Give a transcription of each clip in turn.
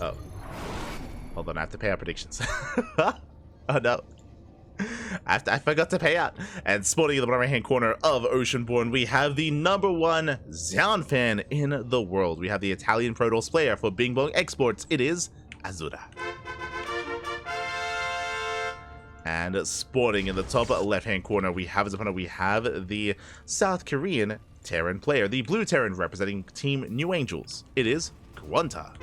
Oh. Hold on, I have to pay out predictions. Oh no. I forgot to pay out. And sporting in the bottom right hand corner of Oceanborn, we have the #1 Xian fan in the world. We have the Italian Protoss player for Bing Bong Esports. It is Azura. And sporting in the top left hand corner, we have as opponent, we have the South Korean Terran player, the blue Terran representing Team New Angels. It is QuanTa.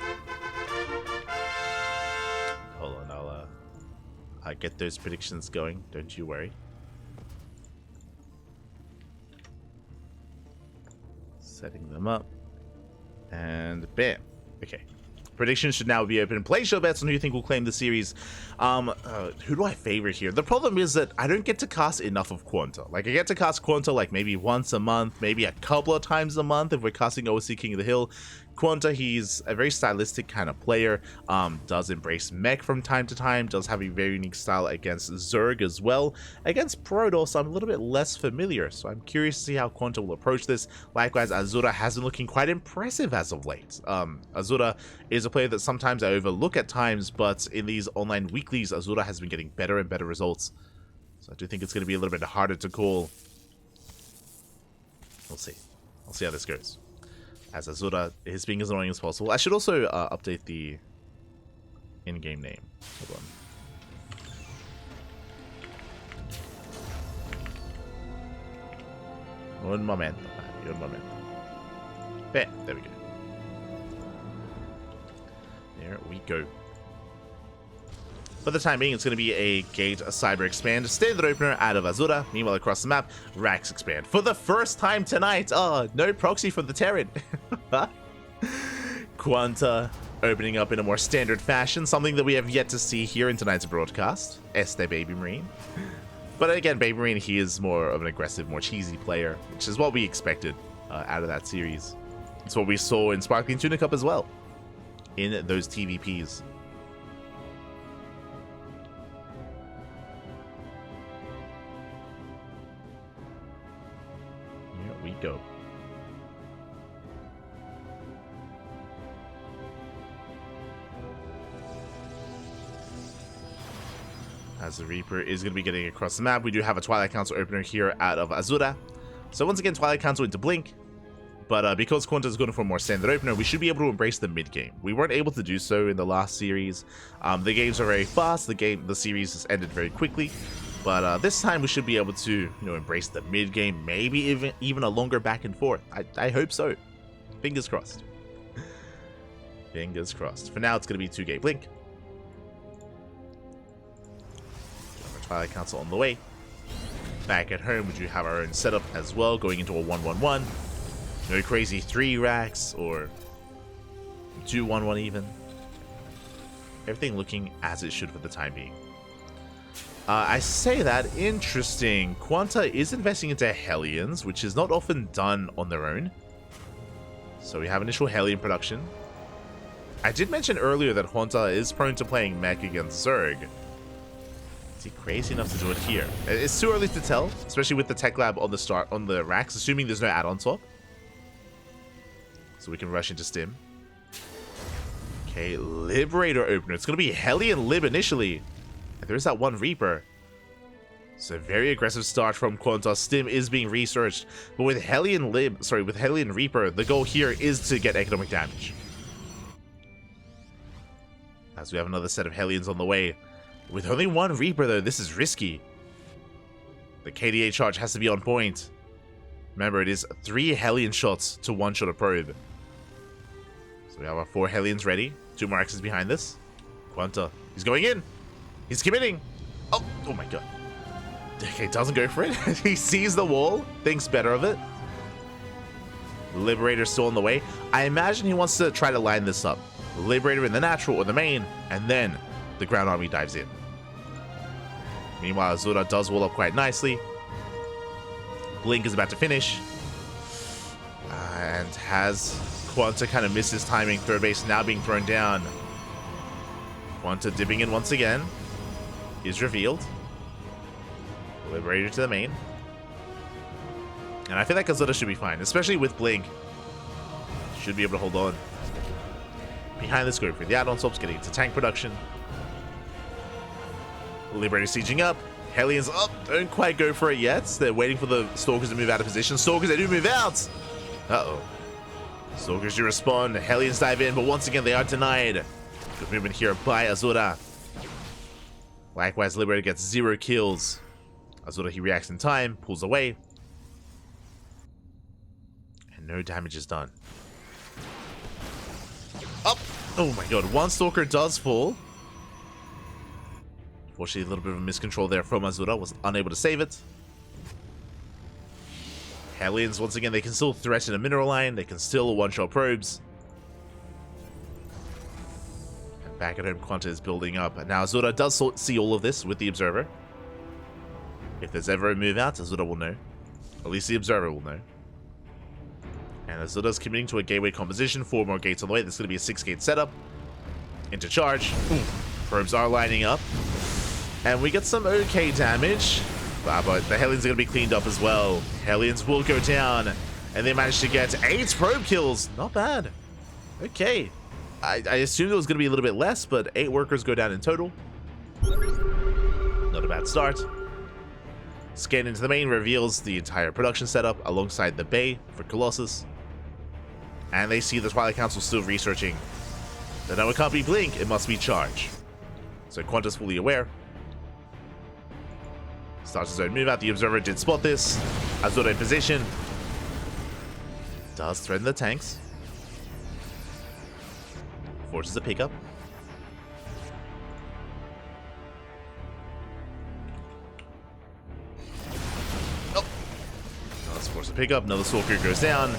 Hold on, I'll get those predictions going, don't you worry. Setting them up. And bam. Okay. Predictions should now be open. Play show bets on who you think will claim the series. Who do I favorite here? The problem is that I don't get to cast enough of QuanTa. Like, I get to cast QuanTa like maybe once a month, maybe a couple of times a month if we're casting OSC King of the Hill. QuanTa, he's a very stylistic kind of player, does embrace mech from time to time, does have a very unique style against Zerg as well. Against Protoss, I'm a little bit less familiar, so I'm curious to see how QuanTa will approach this. Likewise, Azura has been looking quite impressive as of late. Azura is a player that sometimes I overlook at times, but in these online weeklies, Azura has been getting better and better results. So I do think it's going to be a little bit harder to call. We'll see. I'll see how this goes. As Azura is being as annoying as possible. I should also update the in-game name. Hold on. Un momento. Un momento. There we go. There we go. For the time being, it's going to be a Gate Cyber Expand standard opener out of Azura. Meanwhile, across the map, Rax Expand. For the first time tonight, no proxy from the Terran. QuanTa opening up in a more standard fashion, something that we have yet to see here in tonight's broadcast. Este Baby Marine. But again, Baby Marine, he is more of an aggressive, more cheesy player, which is what we expected out of that series. It's what we saw in Sparkling Tuna Cup as well, in those TvPs. We go. As the Reaper is going to be getting across the map, we do have a Twilight Council opener here out of Azura. So once again, Twilight Council into Blink. But because QuanTa is going for a more standard opener, we should be able to embrace the mid game. We weren't able to do so in the last series. The games are very fast. The series has ended very quickly. But this time we should be able to, embrace the mid game, maybe even a longer back and forth. I hope so. Fingers crossed. Fingers crossed. For now, it's going to be 2-gate Blink. Twilight Council on the way. Back at home, we do have our own setup as well, going into a 1-1-1. No crazy 3 racks or 2-1-1 even. Everything looking as it should for the time being. I say that, interesting. QuanTa is investing into Hellions, which is not often done on their own. So we have initial Hellion production. I did mention earlier that QuanTa is prone to playing mech against Zerg. Is he crazy enough to do it here? It's too early to tell, especially with the tech lab on the racks, assuming there's no add-on top. So we can rush into Stim. Okay, Liberator opener. It's going to be Hellion Lib initially. And there's that one Reaper. So very aggressive start from QuanTa. Stim is being researched. But with Hellion Reaper, the goal here is to get economic damage. As we have another set of Hellions on the way. With only one Reaper though, this is risky. The KDA charge has to be on point. Remember, it is 3 Hellion shots to one-shot a probe. So we have our 4 Hellions ready. 2 more axes behind this. QuanTa, he's going in. He's committing. Oh my god. Okay, doesn't go for it. He sees the wall, thinks better of it. Liberator still on the way. I imagine he wants to try to line this up. Liberator in the natural or the main, and then the ground army dives in. Meanwhile, Azura does wall up quite nicely. Blink is about to finish. And has QuanTa kind of missed his timing. Third base now being thrown down. QuanTa dipping in once again. Is revealed. Liberator to the main. And I feel like Azura should be fine, especially with Blink. Should be able to hold on. behind this, going for the add-on swaps, getting into tank production. Liberator sieging up. Hellions up. Don't quite go for it yet. They're waiting for the Stalkers to move out of position. Stalkers, they do move out. Uh-oh. Stalkers do respond. Hellions dive in, but once again, they are denied. Good movement here by Azura. Likewise, Liberator gets 0 kills. Azura, he reacts in time, pulls away. And no damage is done. Up! Oh my god, one Stalker does fall. Unfortunately, a little bit of a miscontrol there from Azura, was unable to save it. Hellions, once again, they can still threaten a mineral line, they can still one-shot probes. And back at home, QuanTa is building up. And now Azura does see all of this with the Observer. If there's ever a move out, Azura will know. At least the Observer will know. And Azura's committing to a gateway composition, 4 more gates on the way. This is going to be a 6-gate setup. Into charge. Ooh. Probes are lining up. And we get some okay damage. But the Hellions are going to be cleaned up as well. Hellions will go down. And they managed to get 8 probe kills. Not bad. Okay. I assumed it was going to be a little bit less, but 8 workers go down in total. Not a bad start. Scan into the main reveals the entire production setup alongside the bay for Colossus. And they see the Twilight Council still researching. Then now it can't be Blink, it must be Charge. So QuanTa's fully aware. Starts his own move out. The Observer did spot this. Azura in position. Does threaten the tanks. Forces a pickup. Oh. Does force a pickup. Another Stalker goes down.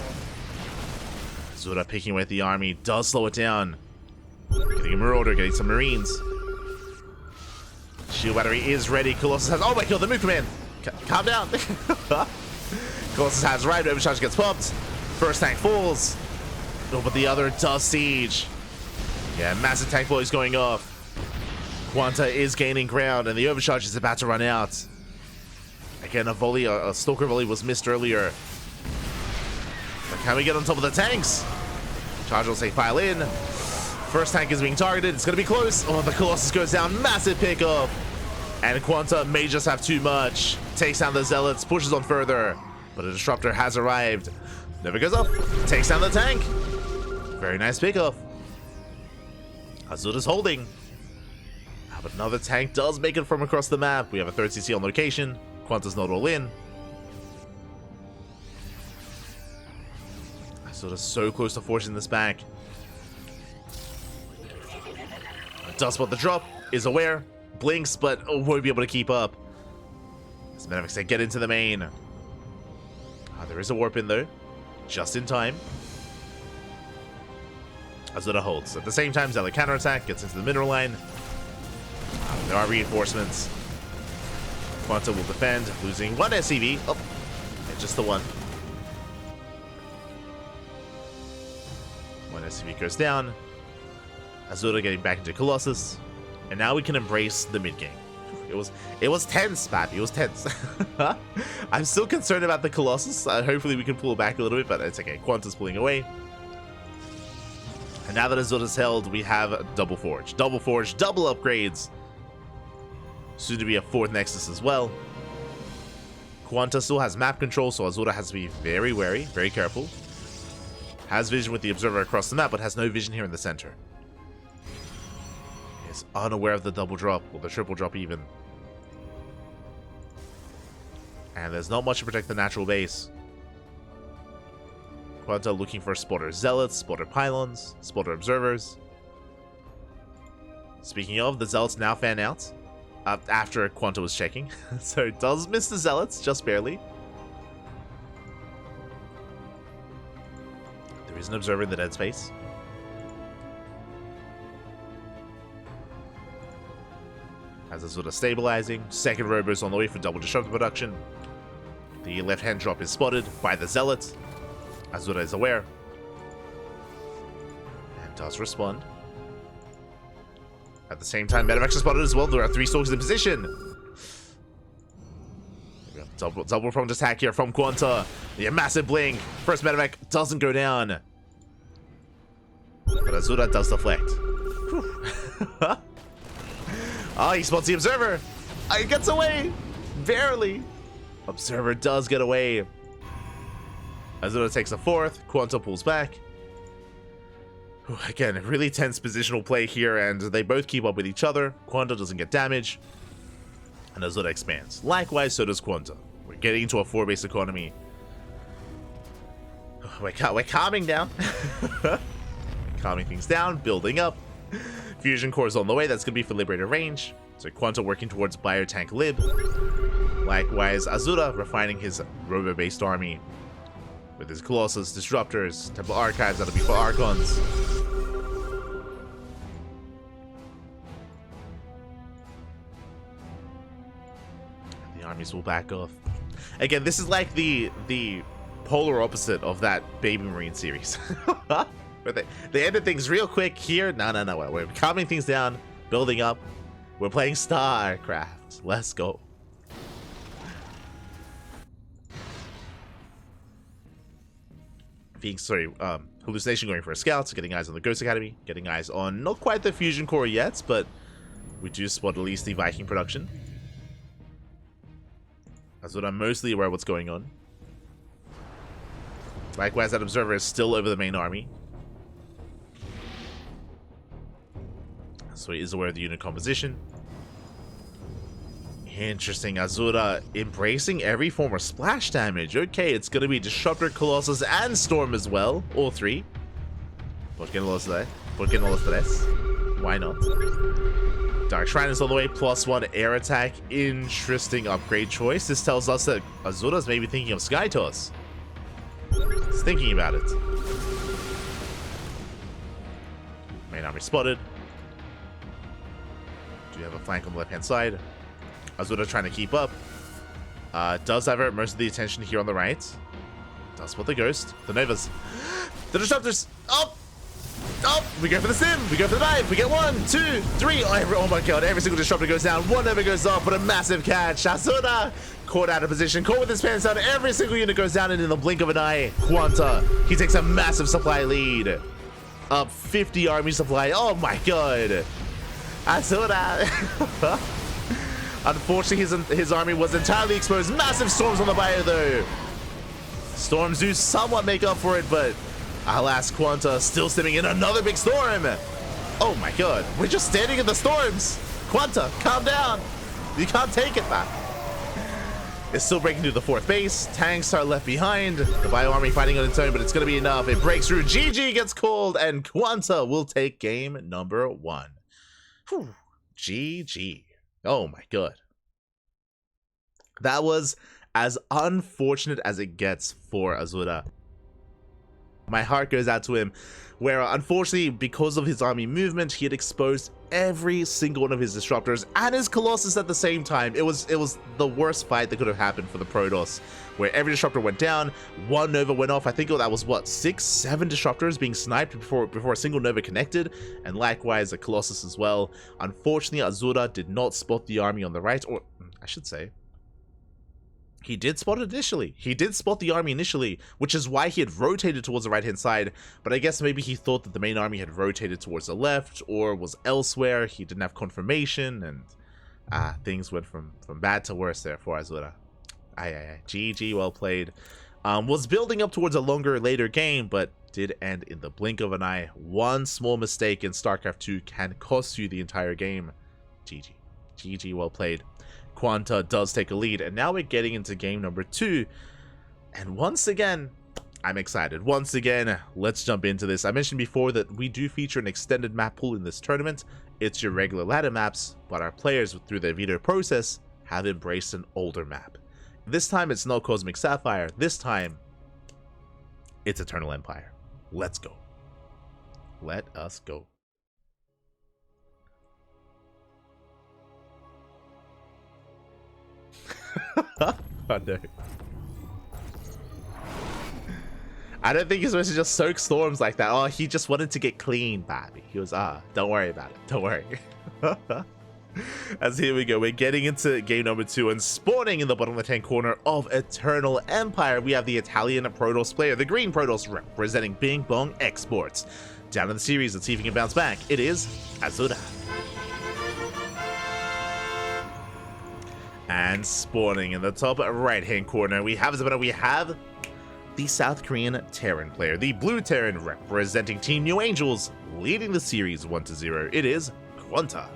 Azura picking away at the army. Does slow it down. Getting a Marauder. Getting some Marines. Shield battery is ready. Colossus has... Oh my god, the move command! Calm down. Colossus has right. Overcharge gets pumped. First tank falls. Oh, but the other does siege. Yeah, massive tank volley is going off. QuanTa is gaining ground, and the overcharge is about to run out. Again, a Stalker volley was missed earlier. But can we get on top of the tanks? Charge will say file in. First tank is being targeted. It's going to be close. Oh, the Colossus goes down. Massive pickup. And QuanTa may just have too much. Takes down the Zealots. Pushes on further. But a Disruptor has arrived. Never goes up. Takes down the tank. Very nice pickup. Azura's holding. But another tank does make it from across the map. We have a 3rd CC on location. QuanTa's not all in. Azura's so close to forcing this back. Does spot the drop, is aware, blinks, but won't be able to keep up. As Medivac say, get into the main. There is a warp in though, just in time. Azura holds. At the same time, Zealot counterattack, gets into the mineral line. There are reinforcements. QuanTa will defend, losing 1 SCV. Oh, and just the 1. 1 SCV goes down. Azura getting back into Colossus, and now we can embrace the mid game. It was tense, Pappy. It was tense. I'm still concerned about the Colossus. Hopefully we can pull back a little bit, but it's okay. QuanTa's pulling away. And now that Azura's held, we have double forge, double upgrades. Soon to be a 4th Nexus as well. QuanTa still has map control, so Azura has to be very wary, very careful. Has vision with the Observer across the map, but has no vision here in the center. Is unaware of the double drop, or the triple drop even. And there's not much to protect the natural base. QuanTa looking for spotter Zealots, spotter Pylons, spotter Observers. Speaking of, the Zealots now fan out. After QuanTa was checking. So it does miss the Zealots, just barely. There is an Observer in the dead space. As Azura stabilizing. 2nd Robo's on the way for double disruptor production. The left-hand drop is spotted by the Zealot. Azura is aware. And does respond. At the same time, Medivac is spotted as well. There are 3 Stalkers in position. Double pronged attack here from QuanTa. The massive blink. First Medivac doesn't go down. But But Azura does deflect. Oh, he spots the Observer. He gets away. Barely. Observer does get away. Azura takes a fourth. QuanTa pulls back. Again, really tense positional play here, and they both keep up with each other. QuanTa doesn't get damage, and Azura expands. Likewise, so does QuanTa. We're getting into a 4-base economy. We're calming down. Calming things down, building up. Fusion core is on the way. That's going to be for Liberator range. So QuanTa working towards Biotank Lib. Likewise, Azura refining his robo-based army with his Colossus, Disruptors, Temple Archives. That'll be for Archons. The armies will back off. Again, this is like the polar opposite of that Baby Marine series. But they ended things real quick here. No. We're calming things down, building up. We're playing StarCraft. Let's go. Hallucination going for a scout, getting eyes on the Ghost Academy, getting eyes on not quite the Fusion Core yet, but we do spot at least the Viking production. That's what I'm mostly aware of what's going on. Likewise, that Observer is still over the main army. So he is aware of the unit composition. Interesting. Azura embracing every form of splash damage. Okay, it's going to be Disruptor, Colossus, and Storm as well. All three. ¿Por qué no los tres? Why not? Dark Shrine is all the way. +1 air attack. Interesting upgrade choice. This tells us that Azura's maybe thinking of Sky Toss. He's thinking about it. Main army spotted. Do you have a flank on the left-hand side? Azura trying to keep up. Does divert most of the attention here on the right. Does spot the Ghost. The Novas. The Disruptors. Oh! Oh! We go for the Sim. We go for the dive. We get 1, 2, 3. Oh my god. Every single Disruptor goes down. One Nova goes off. But a massive catch. Azura caught out of position. Caught with his pants down. Every single unit goes down. And in the blink of an eye, QuanTa. He takes a massive supply lead. Up 50 army supply. Oh my god. Azura. Unfortunately, his army was entirely exposed. Massive storms on the bio, though. Storms do somewhat make up for it, but alas, QuanTa still stimming in another big storm. Oh my god, we're just standing in the storms. QuanTa, calm down. You can't take it, man. It's still breaking through the 4th base. Tanks are left behind. The bio army fighting on its own, but it's going to be enough. It breaks through. GG gets called, and QuanTa will take game number 1. Whew. GG. Oh my god. That was as unfortunate as it gets for Azura. My heart goes out to him, where unfortunately, because of his army movement, he had exposed every single one of his Disruptors and his Colossus at the same time. It was the worst fight that could have happened for the Protoss, where every Disruptor went down, 1 Nova went off. I think that was, what, 6, 7 Disruptors being sniped before a single Nova connected, and likewise a Colossus as well. Unfortunately, Azura did not spot the army on the right, or I should say, he did spot it initially. He did spot the army initially, which is why he had rotated towards the right-hand side, but I guess maybe he thought that the main army had rotated towards the left or was elsewhere. He didn't have confirmation, and things went from bad to worse there for Azura. GG, well played. Was building up towards a longer, later game, but did end in the blink of an eye. One small mistake in StarCraft 2 can cost you the entire game. GG, well played. QuanTa does take a lead, and now we're getting into game number 2, and once again, I'm excited. Once again, let's jump into this. I mentioned before that we do feature an extended map pool in this tournament. It's your regular ladder maps, but our players, through their veto process, have embraced an older map. This time, it's not Cosmic Sapphire. This time, it's Eternal Empire. Let's go. Let us go. Oh no. I don't think he's supposed to just soak storms like that. Oh, he just wanted to get clean, baby. He was, don't worry about it. Don't worry. As here we go. We're getting into game number 2, and spawning in the bottom left-hand corner of Eternal Empire, we have the Italian Protoss player, the green Protoss representing Bing Bong Esports. down in the series. Let's see if he can bounce back. It is Azura. And spawning in the top right-hand corner, we have the South Korean Terran player, the Blue Terran representing Team New Angels, leading the series 1-0. It is QuanTa.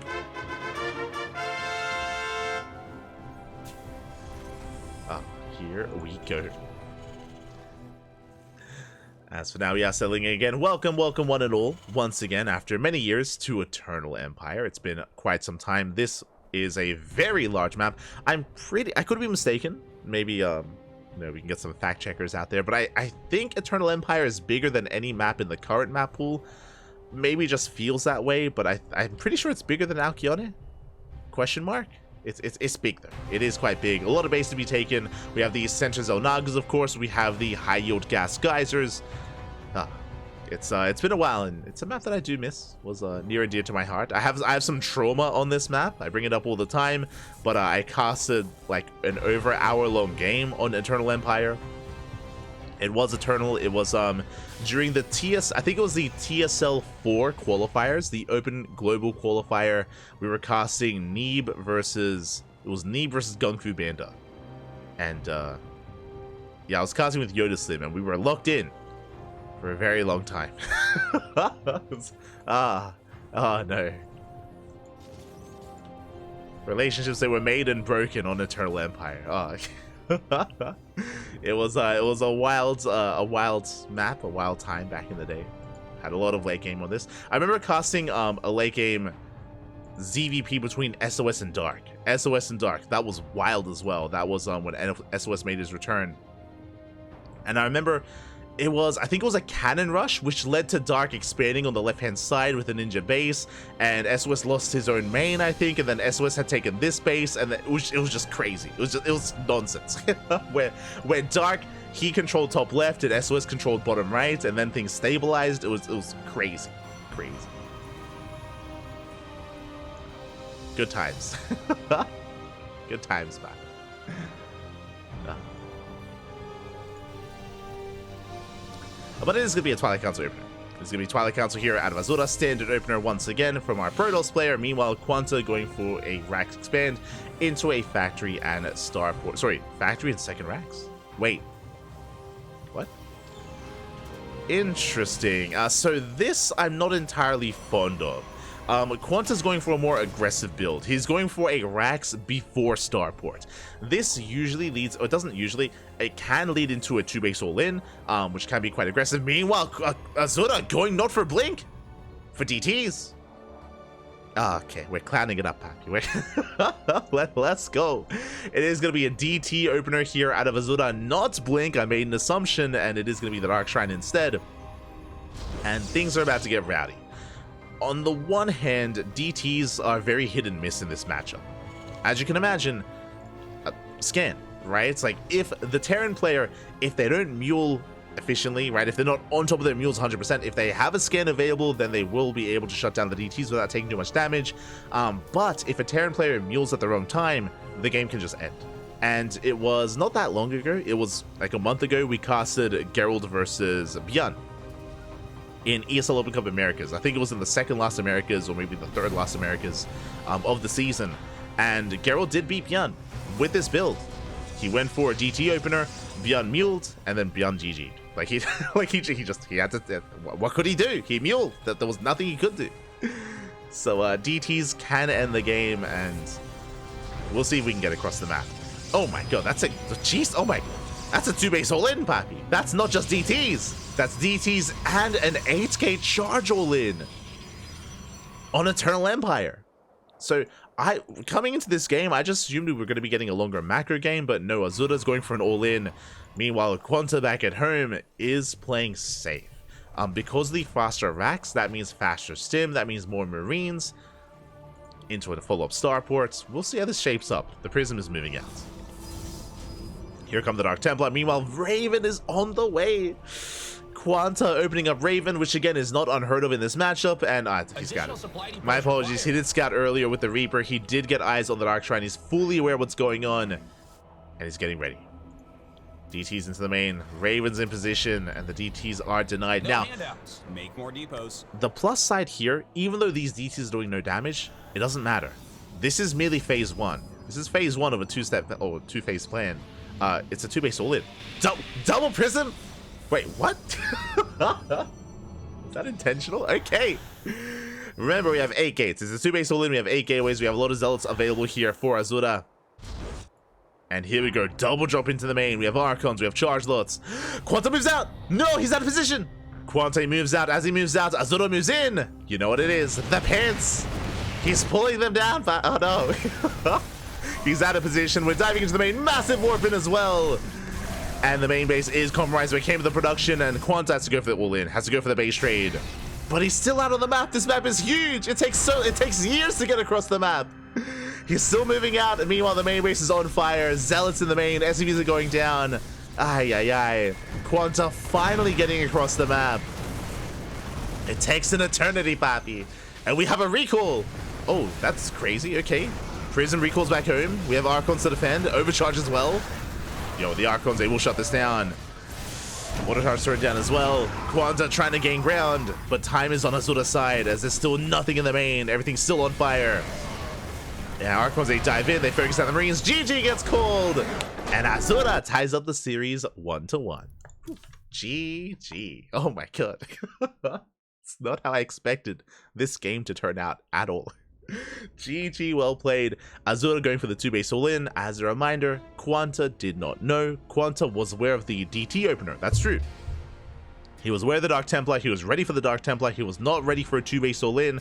Here we go. As for now, we are settling in again. Welcome one and all, once again, after many years, to Eternal Empire. It's been quite some time. This is a very large map. I could be mistaken. Maybe, we can get some fact checkers out there, but I think Eternal Empire is bigger than any map in the current map pool. Maybe just feels that way, but I'm pretty sure it's bigger than Alkyone? Question mark? It's big though. It is quite big. A lot of base to be taken. We have the Center Zelnagas, of course. We have the high yield gas geysers. It's been a while, and it's a map that I do miss. Was near and dear to my heart. I have some trauma on this map. I bring it up all the time, but I casted like an over hour-long game on Eternal Empire. It was Eternal. It was during the I think it was the TSL 4 qualifiers, the Open Global Qualifier. We were casting Neeb versus Gung Fu Banda, and yeah, I was casting with Yoda Slim, and we were locked in for a very long time. Oh no. Relationships that were made and broken on Eternal Empire. Oh. It was a wild map, a wild time back in the day. Had a lot of late game on this. I remember casting a late game ZVP between SOS and Dark. SOS and Dark. That was wild as well. That was when SOS made his return. And I remember I think it was a cannon rush, which led to Dark expanding on the left-hand side with a ninja base, and SOS lost his own main, I think, and then SOS had taken this base, and it was just crazy. It was nonsense. where Dark, he controlled top left, and SOS controlled bottom right, and then things stabilized. It was crazy. Good times. Good times, man. But it is going to be a Twilight Council opener. It's going to be Twilight Council here out of Azura, standard opener once again from our Protoss player. Meanwhile, QuanTa going for a Rax expand into a Factory and Starport. Sorry, Factory and second Rax? Wait. What? Interesting. So this I'm not entirely fond of. QuanTa's going for a more aggressive build. He's going for a Rax before Starport. This usually leads, or it doesn't usually, it can lead into a 2-base all-in, which can be quite aggressive. Meanwhile, Azura going not for Blink, for DTs. Okay, we're clowning it up, Pappy. Let's go. It is going to be a DT opener here out of Azura, not Blink. I made an assumption, and it is going to be the Dark Shrine instead. And things are about to get rowdy. On the one hand, DTs are very hit and miss in this matchup. As you can imagine, scan, right? It's like if the Terran player, if they don't mule efficiently, right? If they're not on top of their mules 100%, if they have a scan available, then they will be able to shut down the DTs without taking too much damage. But if a Terran player mules at the wrong time, the game can just end. And it was not that long ago. It was like a month ago. We casted Geralt versus Bjorn in ESL Open Cup Americas. I think it was in the second last Americas, or maybe the third last Americas of the season. And Geralt did beat Bjorn with this build. He went for a DT opener, Bjorn muled, and then Bjorn GG'd. Like he had to. What could he do? He muled. That there was nothing he could do. So DTs can end the game, and we'll see if we can get across the map. Oh my god, that's a jeez. Oh my, that's a 2-base all-in, Pappy. That's not just DTs. That's DTs and an 8k charge all-in on Eternal Empire. So coming into this game, I just assumed we were going to be getting a longer macro game, but no, Azura's going for an all-in. Meanwhile, QuanTa back at home is playing safe. Because of the faster racks, that means faster stim, that means more Marines into a follow-up starport. We'll see how this shapes up. The Prism is moving out. Here come the Dark Templar. Meanwhile, Raven is on the way. QuanTa opening up Raven, which again is not unheard of in this matchup, and he scouted. My apologies, he did scout earlier with the Reaper. He did get eyes on the Dark Shrine. He's fully aware of what's going on, and he's getting ready. DTs into the main. Ravens in position, and the DTs are denied. No now, handouts. Make more depots. the plus side here, even though these DTs are doing no damage, it doesn't matter. This is merely phase 1. This is phase 1 of a two-phase plan. It's a 2-base all-in. Double prism? Wait, what? Is that intentional? Okay. Remember, we have 8 gates. It's a 2-base all-in. We have 8 gateways. We have a lot of zealots available here for Azura. And here we go. Double drop into the main. We have Archons. We have charge lots. QuanTa moves out. No, he's out of position. QuanTa moves out. As he moves out, Azura moves in. You know what it is. The pants. He's pulling them down. Oh, no. He's out of position. We're diving into the main. Massive warp in as well. And the main base is compromised. We came to the production, and QuanTa has to go for the all-in. Has to go for the base trade. But he's still out on the map. This map is huge. It takes years to get across the map. He's still moving out, and meanwhile the main base is on fire. Zealots in the main. SCVs are going down. Ay. QuanTa finally getting across the map. It takes an eternity, papi. And we have a recall. Oh, that's crazy. Okay. Prism recalls back home. We have Archons to defend. Overcharge as well. Yo, the Archons, they will shut this down. Water Tower's thrown down as well. QuanTa trying to gain ground, but time is on Azura's side as there's still nothing in the main. Everything's still on fire. Yeah, Archons, they dive in. They focus on the Marines. GG gets called. And Azura ties up the series 1-1. GG. Oh my god. It's not how I expected this game to turn out at all. GG, well played. Azura going for the 2-base all-in. As a reminder, QuanTa did not know. QuanTa was aware of the DT opener. That's true. He was aware of the Dark Templar. He was ready for the Dark Templar. He was not ready for a 2-base all-in.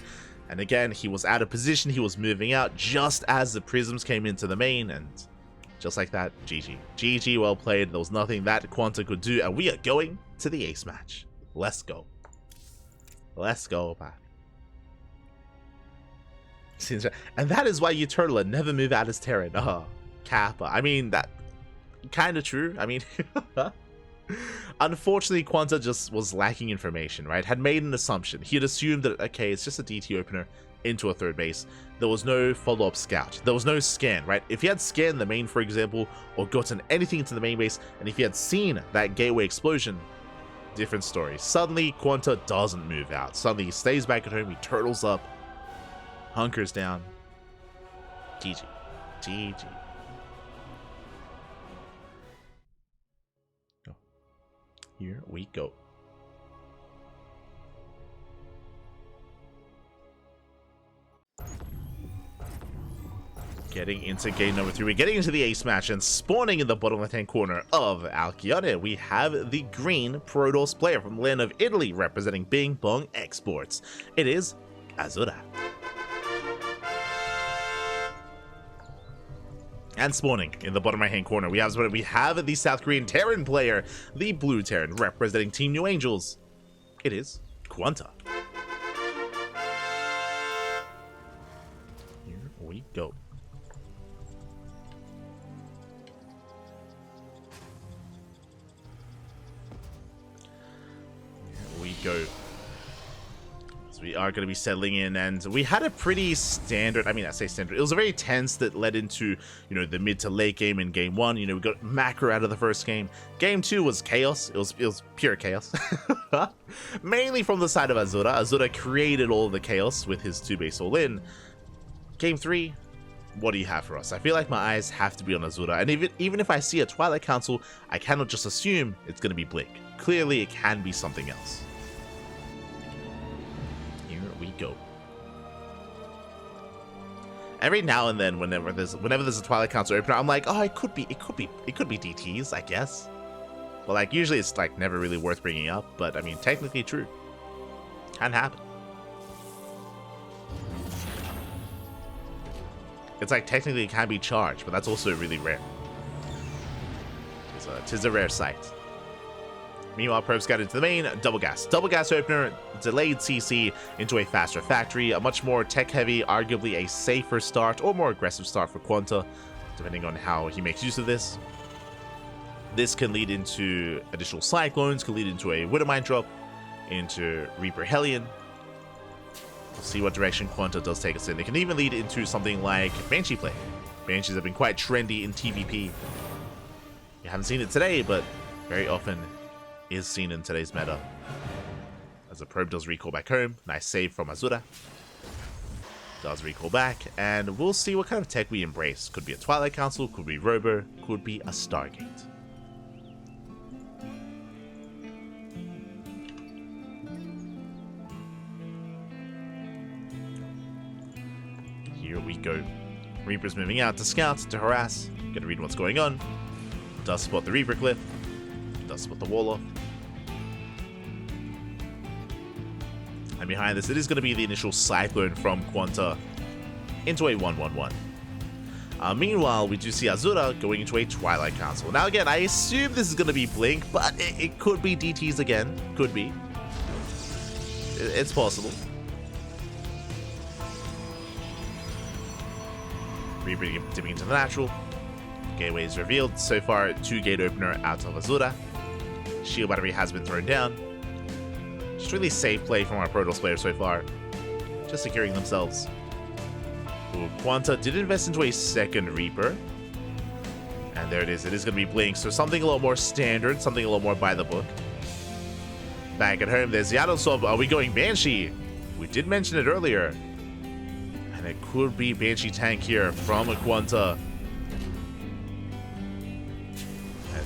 And again, he was out of position. He was moving out just as the prisms came into the main. And just like that, GG. GG, well played. There was nothing that QuanTa could do. And we are going to the ace match. Let's go. Let's go, man. And that is why Uturla never move out as Terran. Oh, Kappa. I mean, that kind of true. I mean, unfortunately, QuanTa just was lacking information, right? Had made an assumption. He had assumed that, okay, it's just a DT opener into a 3rd base. There was no follow-up scout. There was no scan, right? If he had scanned the main, for example, or gotten anything into the main base, and if he had seen that gateway explosion, different story. Suddenly, QuanTa doesn't move out. Suddenly, he stays back at home. He turtles up. Hunkers down. GG. GG. Oh. Here we go. Getting into game number 3. We're getting into the ace match, and spawning in the bottom left-hand corner of Alcione, we have the green Protoss player from the land of Italy, representing Bing Bong Exports. It is Azura. And spawning in the bottom right-hand corner, we have the South Korean Terran player, the blue Terran, representing Team New Angels. It is QuanTa. Here we go. Here we go. So we are going to be settling in, and we had a pretty standard, I say standard, it was a very tense that led into, the mid to late game in game 1. We got macro out of the first game. Game 2 was chaos. It was pure chaos. Mainly from the side of Azura. Azura created all of the chaos with his 2-base all-in. Game 3, what do you have for us? I feel like my eyes have to be on Azura, and even if I see a Twilight Council, I cannot just assume it's going to be Blink. Clearly, it can be something else. We go. Every now and then, whenever there's a Twilight Council opener, I'm like, oh, it could be DTs, I guess. But like, usually it's like never really worth bringing up. But I mean, technically true. Can happen. It's like technically it can be charged, but that's also really rare. Tis a rare sight. Meanwhile, probes got into the main. Double gas opener, delayed CC into a faster factory, a much more tech-heavy, arguably a safer start, or more aggressive start for QuanTa, depending on how he makes use of this. This can lead into additional Cyclones, can lead into a Widowmine drop, into Reaper Hellion. We'll see what direction QuanTa does take us in. It can even lead into something like Banshee play. Banshees have been quite trendy in TvP. You haven't seen it today, but very often is seen in today's meta. As the probe does recall back home. Nice save from Azura. Does recall back, and we'll see what kind of tech we embrace. Could be a Twilight Council, could be Robo, could be a Stargate. Here we go. Reaper's moving out to scout, to harass. Gonna read what's going on. Does spot the Reaper cliff. Does spot the wall off. And behind this, it is going to be the initial Cyclone from QuanTa into a 1-1-1. Meanwhile, we do see Azura going into a Twilight Council. Now again, I assume this is going to be Blink, but it could be DTs again. Could be. It's possible. Reaper dipping into the natural. Gateway is revealed. So far, 2 gate opener out of Azura. Shield battery has been thrown down. Just really safe play from our Protoss players so far. Just securing themselves. Ooh, QuanTa did invest into a second Reaper. And there it is. It is going to be Blink. So something a little more standard. Something a little more by the book. Back at home, there's Yadosov. Are we going Banshee? We did mention it earlier. And it could be Banshee tank here from a QuanTa.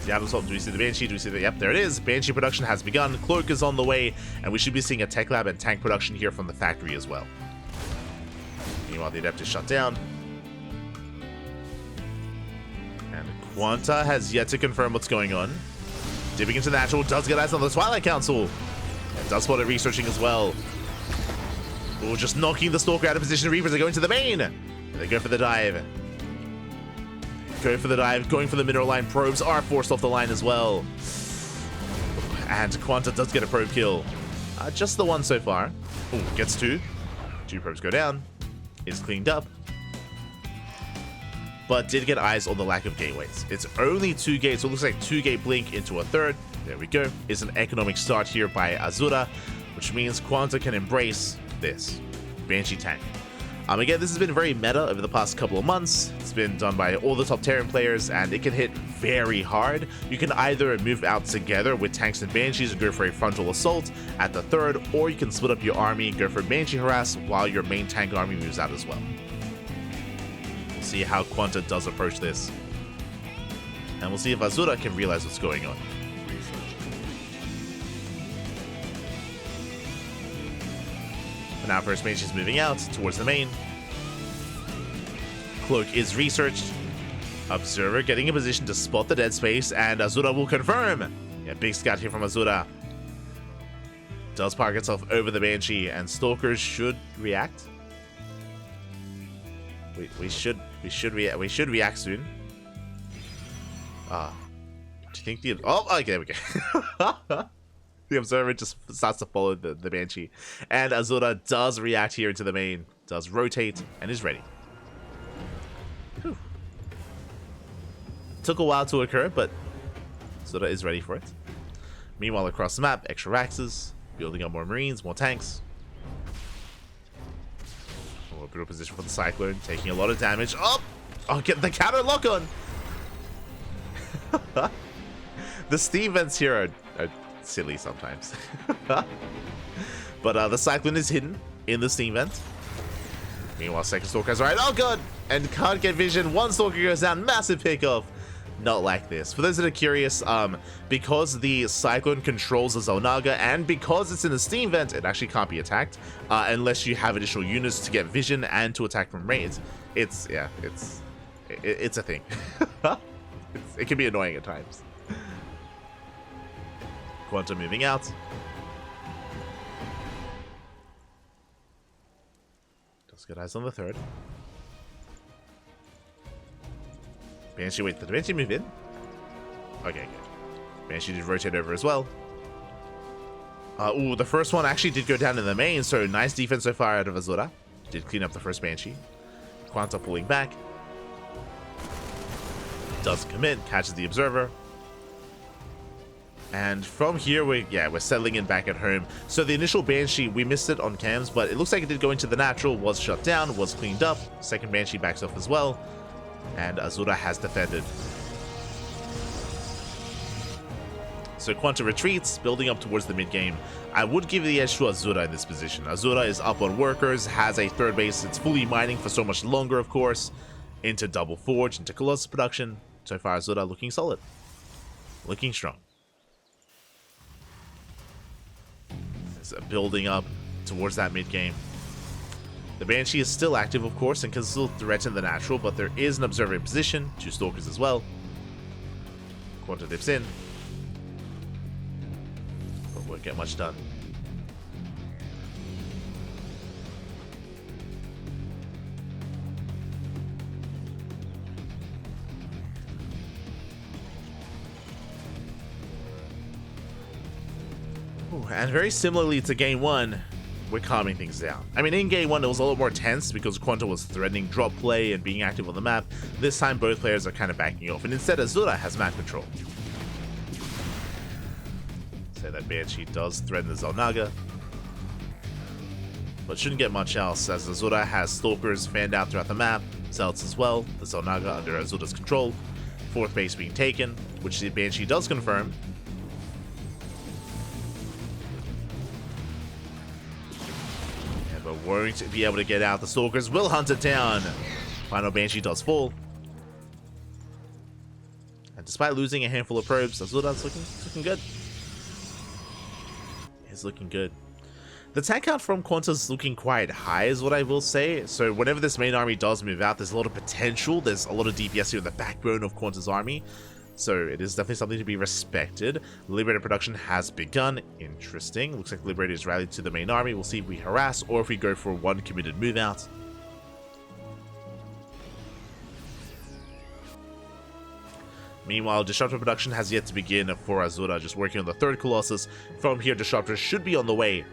Yadosov, do we see the Banshee? Do we see the... Yep, there it is. Banshee production has begun. Cloak is on the way. And we should be seeing a Tech Lab and tank production here from the factory as well. Meanwhile, the Adept is shut down. And QuanTa has yet to confirm what's going on. Dipping into natural. Does get eyes on the Twilight Council. And does spot it researching as well. Oh, just knocking the Stalker out of position. Reapers are going to the main. And they go for the dive. Go for the dive, going for the mineral line. Probes are forced off the line as well. And QuanTa does get a probe kill. Just the one so far. Oh, gets 2. 2 probes go down. Is cleaned up. But did get eyes on the lack of gateways. It's only 2 gates, so it looks like 2 gate blink into a third. There we go. It's an economic start here by Azura, which means QuanTa can embrace this Banshee tank. Again, this has been very meta over the past couple of months. It's been done by all the top Terran players, and it can hit very hard. You can either move out together with tanks and Banshees and go for a frontal assault at the third, or you can split up your army and go for Banshee harass while your main tank army moves out as well. We'll see how QuanTa does approach this. And we'll see if Azura can realize what's going on. Now first Banshee's moving out towards the main. Cloak is researched. Observer getting in position to spot the dead space, and Azura will confirm. Yeah, big scout here from Azura. Does park itself over the Banshee, and Stalkers should react. We should react soon. Do you think the... Oh, okay, there we go. The Observer just starts to follow the Banshee. And Azura does react here into the main. Does rotate and is ready. Whew. Took a while to occur, but Azura is ready for it. Meanwhile, across the map, extra Raxes. Building up more Marines, more tanks. More brutal position for the Cyclone. Taking a lot of damage. Oh! Oh, get the counter lock on! The steam vents here are silly sometimes. But the Cyclone is hidden in the steam vent. Meanwhile, second Stalker is right. Oh god! And can't get vision. One Stalker goes down. Massive pickoff. Not like this. For those that are curious, because the Cyclone controls the Zolnaga, and because it's in the steam vent, it actually can't be attacked unless you have additional units to get vision and to attack from range. It's a thing. It can be annoying at times. QuanTa moving out. Just get eyes on the third. Banshee, wait, did the Banshee move in? Okay, good. Banshee did rotate over as well. Ooh, the first one actually did go down in the main, so nice defense so far out of Azura. Did clean up the first Banshee. QuanTa pulling back. Does commit, catches the Observer. And from here, we're settling in back at home. So the initial Banshee, we missed it on cams, but it looks like it did go into the natural, was shut down, was cleaned up. Second Banshee backs off as well. And Azura has defended. So QuanTa retreats, building up towards the mid-game. I would give the edge to Azura in this position. Azura is up on workers, has a third base, it's fully mining for so much longer, of course, into Double Forge, into Colossus production. So far, Azura looking solid. Looking strong. It's building up towards that mid-game. The Banshee is still active, of course, and can still threaten the natural, but there is an observer in position, 2 Stalkers as well. QuanTa dips in. But won't get much done. Ooh, and very similarly to game 1, we're calming things down. I mean, in game 1 it was a lot more tense because QuanTa was threatening drop play and being active on the map. This time both players are kind of backing off, and instead Azura has map control. So that Banshee does threaten the Xel'Naga, but shouldn't get much else as Azura has Stalkers fanned out throughout the map, Zealots as well, the Xel'Naga under Azura's control, 4th base being taken, which the Banshee does confirm. But won't to be able to get out. The Stalkers will hunt it down. Final Banshee does fall. And despite losing a handful of probes, Azura's looking good. It's looking good. The tank count from QuanTa's looking quite high is what I will say. So whenever this main army does move out, there's a lot of potential. There's a lot of DPS here in the backbone of QuanTa's army. So it is definitely something to be respected. Liberator production has begun. Interesting. Looks like Liberator is rallied to the main army. We'll see if we harass or if we go for one committed move out. Meanwhile, Disruptor production has yet to begin for Azura, just working on the 3rd Colossus. From here, Disruptor should be on the way.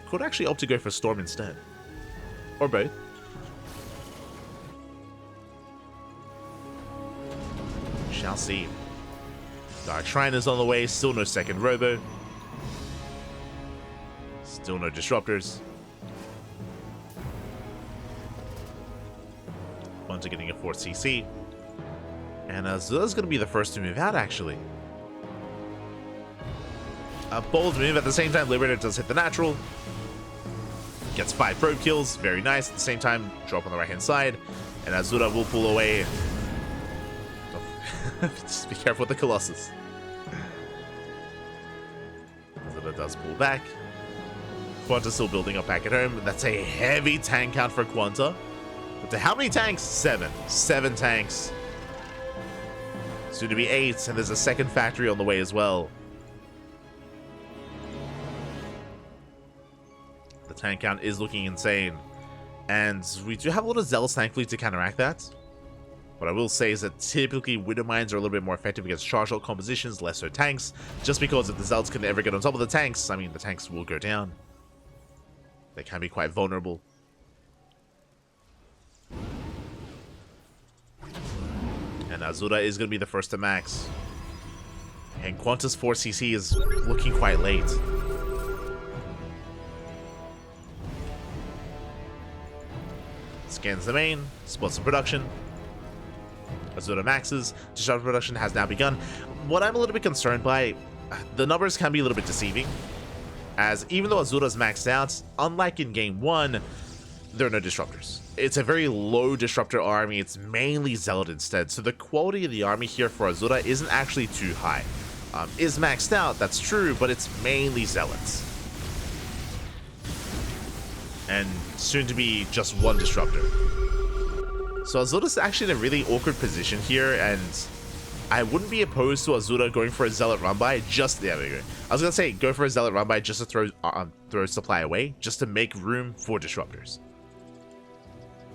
Could actually opt to go for Storm instead. Or both. Shall see. Dark Shrine is on the way, still no 2nd Robo. Still no Disruptors. QuanTa getting a 4th CC. And Azura's going to be the first to move out, actually. A bold move. At the same time, Liberator does hit the natural. Gets 5 probe kills. Very nice. At the same time, drop on the right-hand side. And Azura will pull away. Just be careful with the Colossus. Azura does pull back. QuanTa still building up back at home. That's a heavy tank count for QuanTa. But to how many tanks? 7. 7 tanks. Soon to be 8, and there's a 2nd factory on the way as well. The tank count is looking insane. And we do have a lot of Zealots, thankfully, to counteract that. What I will say is that typically Widow Mines are a little bit more effective against charge ult compositions, less so tanks. Just because if the Zealots can ever get on top of the tanks, I mean, the tanks will go down. They can be quite vulnerable. And Azura is going to be the first to max. And QuanTa's 4CC is looking quite late. Scans the main, spots some production. Azura maxes, Disruptor production has now begun. What I'm a little bit concerned by, the numbers can be a little bit deceiving. As even though Azura's maxed out, unlike in game 1, there are no Disruptors. It's a very low Disruptor army, it's mainly Zealot instead, so the quality of the army here for Azura isn't actually too high. Is maxed out, that's true, but it's mainly Zealots. And soon to be just 1 Disruptor. So Azura's actually in a really awkward position here, and I wouldn't be opposed to Azura going for a Zealot run-by, just, there we go. I was gonna say, go for a Zealot run-by just to throw supply away, just to make room for Disruptors.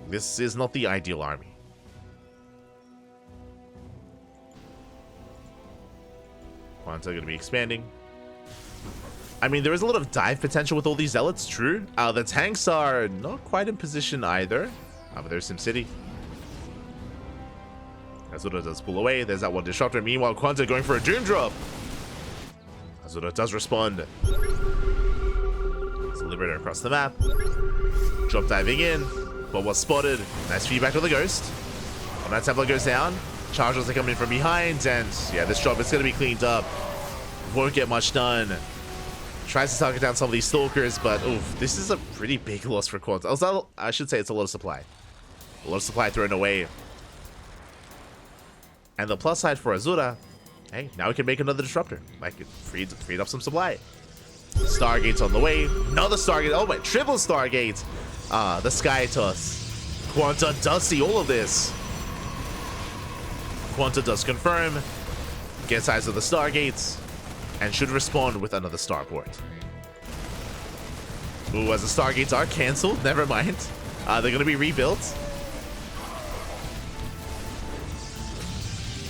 This is not the ideal army. QuanTa going to be expanding. I mean, there is a lot of dive potential with all these Zealots, true. The tanks are not quite in position either. But there's SimCity. Azura does pull away. There's that 1 Disruptor. Meanwhile, QuanTa going for a Doom Drop. Azura does respond. It's a Liberator across the map. Drop diving in. But was spotted. Nice feedback to the Ghost. When that Templar goes down, Chargers are coming in from behind, and yeah, this job is going to be cleaned up. Won't get much done. Tries to target down some of these stalkers, but oof, this is a pretty big loss for QuanTa. Also, I should say it's a lot of supply. A lot of supply thrown away. And the plus side for Azura, hey, now we can make another disruptor. Like, it freed up some supply. Stargate's on the way. Another Stargate. Oh my, triple Stargate. The Sky Toss. QuanTa does see all of this. QuanTa does confirm. Gets eyes of the Stargates. And should respond with another starport. Ooh, as the Stargates are cancelled. Never mind. They're going to be rebuilt.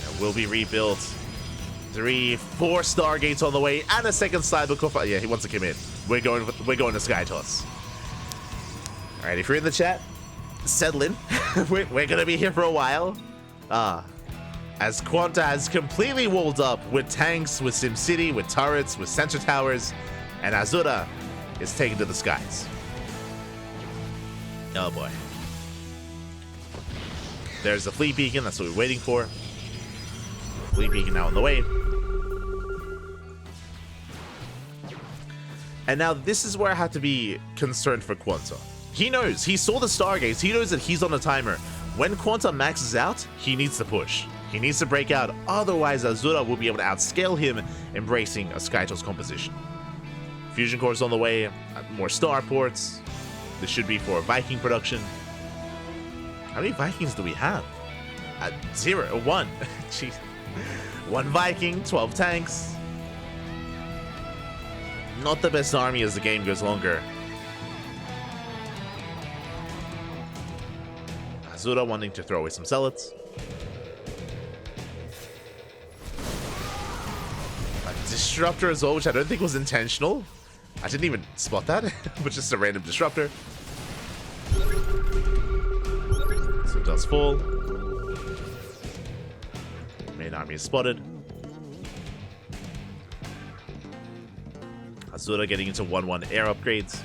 And will be rebuilt. 3, 4 Stargates on the way, and a second cyber. Yeah, he wants to come in. We're going to Sky Toss. All right, if you're in the chat, settle in. we're gonna be here for a while. As QuanTa has completely walled up with tanks, with SimCity, with turrets, with sensor towers, and Azura is taken to the skies. Oh boy. There's the fleet beacon. That's what we're waiting for. Fleet beacon now on the way. And now this is where I have to be concerned for QuanTa. He knows. He saw the Stargates. He knows that he's on a timer. When QuanTa maxes out, he needs to push. He needs to break out. Otherwise, Azura will be able to outscale him, embracing a Skytoss composition. Fusion cores on the way. More starports. This should be for Viking production. How many Vikings do we have? 0. 1. Jeez. 1 Viking, 12 tanks. Not the best army as the game goes longer. Azura wanting to throw away some zealots. A disruptor as well, which I don't think was intentional. I didn't even spot that, but just a random disruptor. So it does fall. Main army is spotted. Azura getting into 1-1 air upgrades.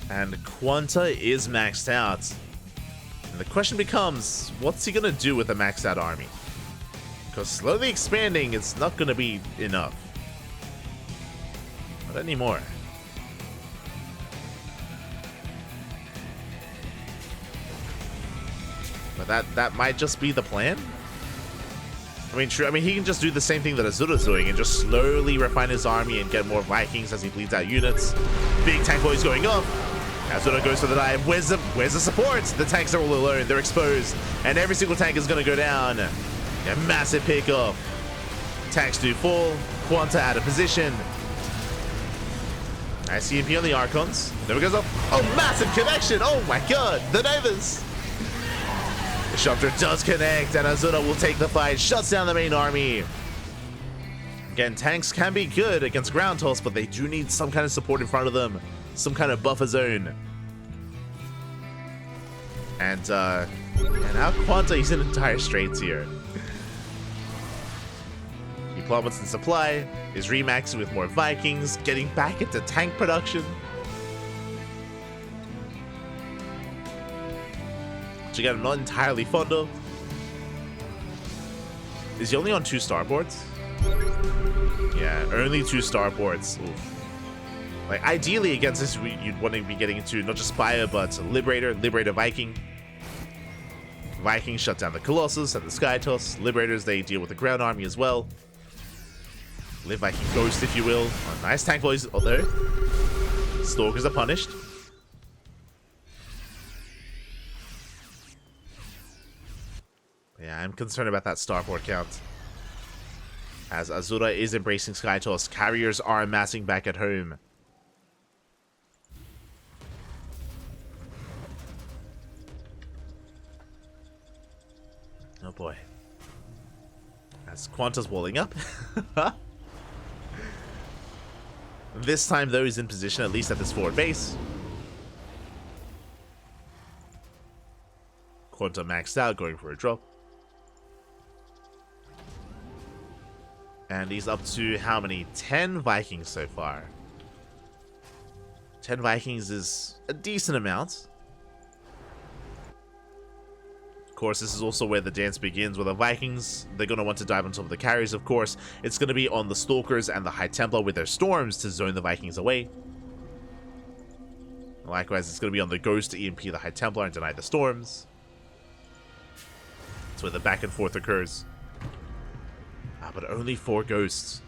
And QuanTa is maxed out. And the question becomes, what's he gonna do with a maxed out army? Because slowly expanding is not gonna be enough. Not anymore. But that might just be the plan. I mean, true. I mean, he can just do the same thing that Azura's doing and just slowly refine his army and get more Vikings as he bleeds out units. Big tank boys going up. Azura goes for the dive. Where's the support? The tanks are all alone. They're exposed, and every single tank is gonna go down. A massive pickup. Tanks do fall. QuanTa out of position. Nice CMP on the Archons. There it goes up. Oh, massive connection. Oh my god, the Novas. The Disruptor does connect, and Azura will take the fight, shuts down the main army. Again, tanks can be good against ground toss, but they do need some kind of support in front of them, some kind of buffer zone. And now QuanTa is in entire straits here. He plummets in supply, is remaxing with more Vikings, getting back into tank production. Which again, I'm not entirely fond of. Is he only on 2 starboards? Yeah, only 2 starboards. Oof. Like, ideally against this, you'd want to be getting into not just Spire, but Liberator Viking. Vikings shut down the Colossus and the Skytoss. Liberators, they deal with the ground army as well. Live Viking Ghost, if you will. Oh, nice tank boys. Oh, there. Stalkers are punished. Yeah, I'm concerned about that starport count. As Azura is embracing Skytoss, carriers are amassing back at home. Oh boy. As QuanTa's walling up. This time, though, he's in position, at least at this forward base. QuanTa maxed out, going for a drop. And he's up to how many? 10 Vikings so far. 10 Vikings is a decent amount. course, this is also where the dance begins with the Vikings. They're going to want to dive on top of the carriers, of course. It's going to be on the Stalkers and the High Templar with their Storms to zone the Vikings away. Likewise, it's going to be on the Ghost to EMP the High Templar and deny the Storms. That's where the back and forth occurs. But only 4 Ghosts.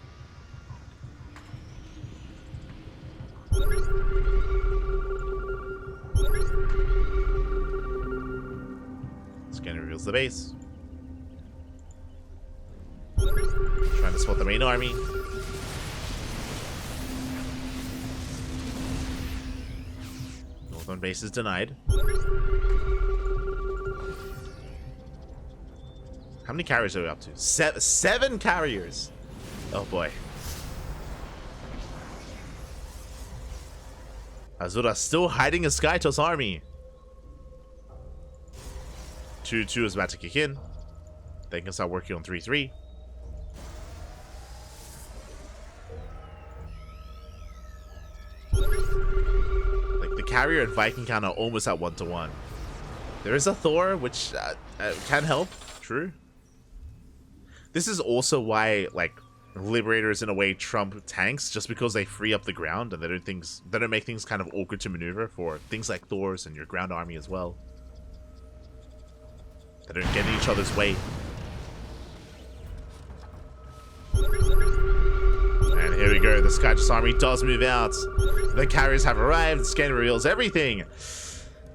Scanner reveals the base. Trying to spot the main army. Northern base is denied. How many carriers are we up to? 7 carriers! Oh boy. Azura still hiding a Skytos army. 2-2 is about to kick in. They can start working on 3-3. Like, the carrier and Viking count are almost at 1-to-1. There is a Thor, which can help. True. This is also why, like, Liberators in a way trump tanks, just because they free up the ground and they don't make things kind of awkward to maneuver for things like Thors and your ground army as well. They don't get in each other's way. And here we go, the Skytos army does move out. The carriers have arrived, the scan reveals everything.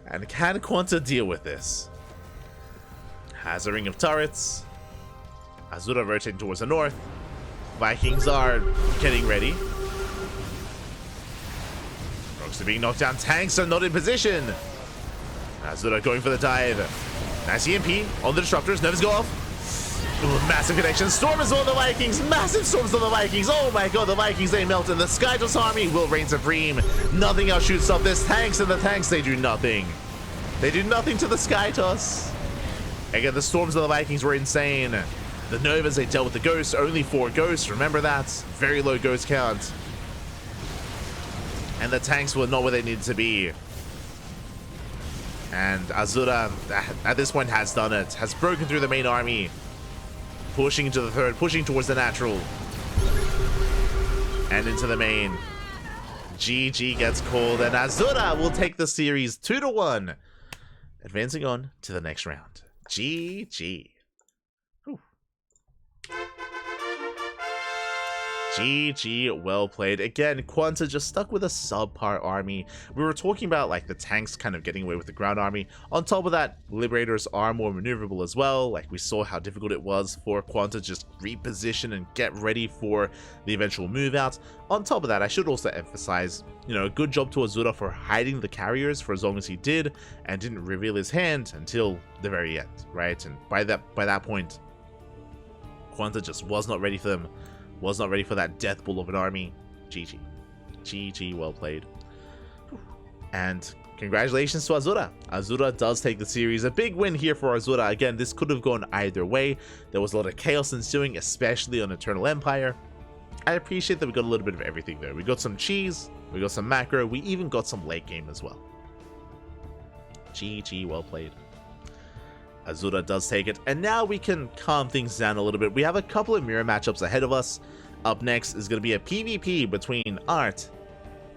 And can QuanTa deal with this? Has a ring of turrets. Azura rotating towards the north. Vikings are getting ready. Rocks are being knocked down. Tanks are not in position. Azura going for the dive. Nice EMP on the disruptors. Nervous go off. Ooh, massive connection. Storm is on the Vikings. Massive storms on the Vikings. Oh my god, the Vikings, they melt. And the Skytos army will reign supreme. Nothing else shoots up this. Tanks and the tanks, they do nothing. They do nothing to the Skytos. Again, the storms of the Vikings were insane. The Novas, they dealt with the Ghosts. Only 4 Ghosts. Remember that. Very low Ghost count. And the tanks were not where they needed to be. And Azura, at this point, has done it. Has broken through the main army. Pushing into the third. Pushing towards the natural. And into the main. GG gets called. And Azura will take the series 2-1. Advancing on to the next round. GG. GG, well played. Again, QuanTa just stuck with a subpar army. We were talking about like the tanks kind of getting away with the ground army. On top of that, Liberators are more maneuverable as well. Like we saw how difficult it was for QuanTa to just reposition and get ready for the eventual move out. On top of that, I should also emphasize, you know, a good job to Azura for hiding the carriers for as long as he did and didn't reveal his hand until the very end, right? And by that point, QuanTa just was not ready for them. Was not ready for that death bull of an army. GG. GG, well played. And congratulations to Azura. Azura does take the series. A big win here for Azura. Again, this could have gone either way. There was a lot of chaos ensuing, especially on Eternal Empire. I appreciate that we got a little bit of everything there. We got some cheese, we got some macro, we even got some late game as well. GG, well played. Azura does take it, and now we can calm things down a little bit. We have a couple of mirror matchups ahead of us. Up next is going to be a PvP between Art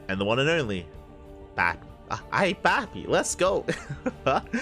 and the one and only Bappy. Bappy, let's go.